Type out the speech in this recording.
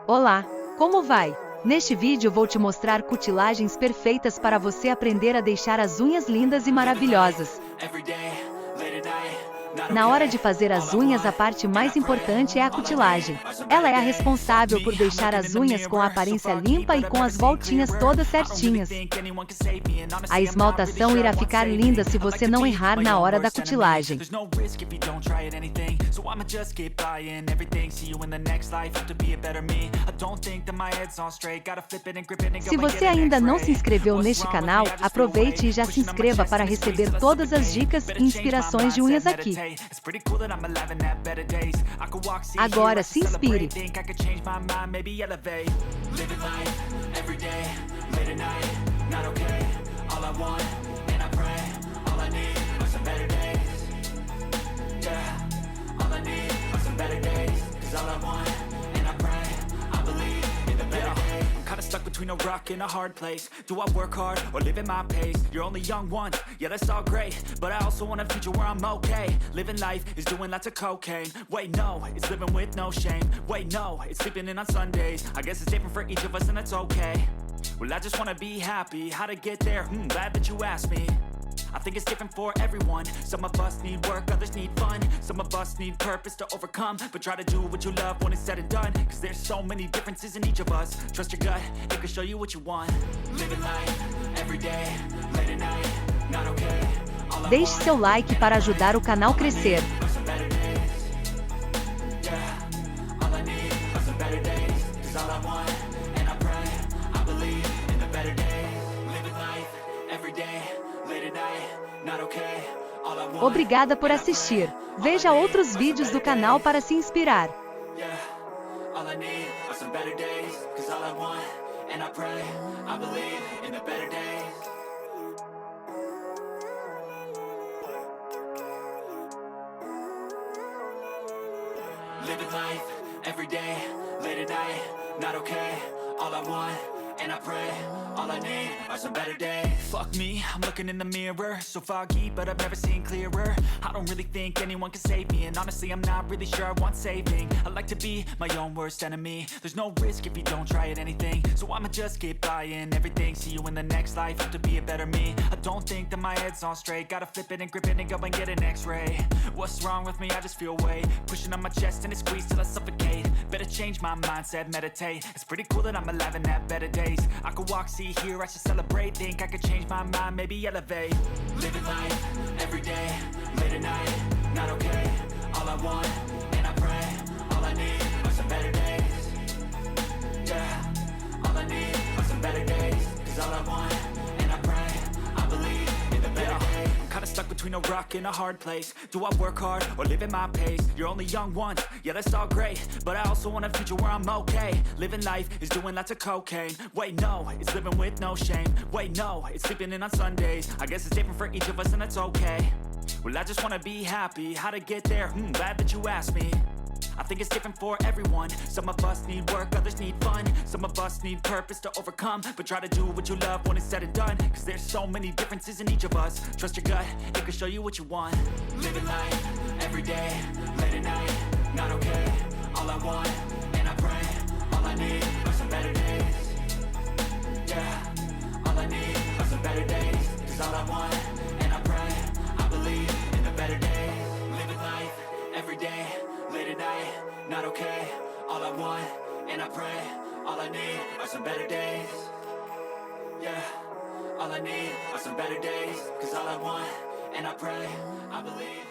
Olá, como vai? Neste vídeo vou te mostrar cutilagens perfeitas para você aprender a deixar as unhas lindas e maravilhosas. Na hora de fazer as unhas, a parte mais importante é a cutilagem. Ela é a responsável por deixar as unhas com a aparência limpa e com as voltinhas todas certinhas. A esmaltação irá ficar linda se você não errar na hora da cutilagem. Se você ainda não se inscreveu neste canal, aproveite e já se inscreva para receber todas as dicas e inspirações de unhas aqui. Agora se inspire. Stuck between a rock and a hard place. Do I work hard or live at my pace? You're only young once, yeah, that's all great, but I also want a future where I'm okay. Living life is doing lots of cocaine. Wait, no, it's living with no shame. Wait, no, it's sleeping in on Sundays. I guess it's different for each of us and that's okay. Well, I just wanna be happy. How to get there? Glad that you asked me. I think it's different for everyone. Some of us need work, others need fun. Some of us need purpose to overcome. But try to do what you love when it's said and done. Cause there's so many differences in each of us. Trust your gut, it can show you what you want. Living life, every day, late at night, not okay. Deixe seu like para ajudar o canal a crescer. Obrigada por assistir. Veja outros vídeos do canal para se inspirar. Living life, every day, late at night, not okay. All I want, and I pray, all I need are some better days. Fuck me, I'm looking in the mirror, so foggy, but I've never seen clearer. I don't really think anyone can save me, and honestly I'm not really sure I want saving. I like to be my own worst enemy. There's no risk if you don't try at anything, so I'ma just keep buying everything. See you in the next life, have to be a better me. I don't think that my head's on straight, gotta flip it and grip it and go and get an x-ray. What's wrong with me? I just feel weight pushing on my chest and it squeezes till I suffocate. Better change my mindset, meditate. It's pretty cool that I'm alive and have better days. I could walk, see, hear, I should celebrate. Think I could change my mind, maybe elevate. Living life, every day, late at night, not okay. All I want, and I pray, all I need are some better days. Yeah, all I need are some better days. Cause all I want, and I pray, I believe in the better days. Kinda stuck between a rock and a hard place. Do I work hard or live at my pace? You're only young once, yeah, that's all great, but I also want a future where I'm okay. Living life is doing lots of cocaine. Wait, no, it's living with no shame. Wait, no, it's sleeping in on Sundays. I guess it's different for each of us and that's okay. Well, I just wanna be happy. How to get there? Glad that you asked me. I think it's different for everyone. Some of us need work, others need fun. Some of us need purpose to overcome. But try to do what you love when it's said and done. Cause there's so many differences in each of us. Trust your gut, it can show you what you want. Living life, every day, late at night, not okay. All I want, and I pray, all I need are some better days. Yeah, all I need are some better days. Cause all I want, and I pray, I believe in the better days. Living life, every day, late at night, not okay. All I want, and I pray, all I need are some better days. Yeah, all I need are some better days. Cause all I want, and I pray, I believe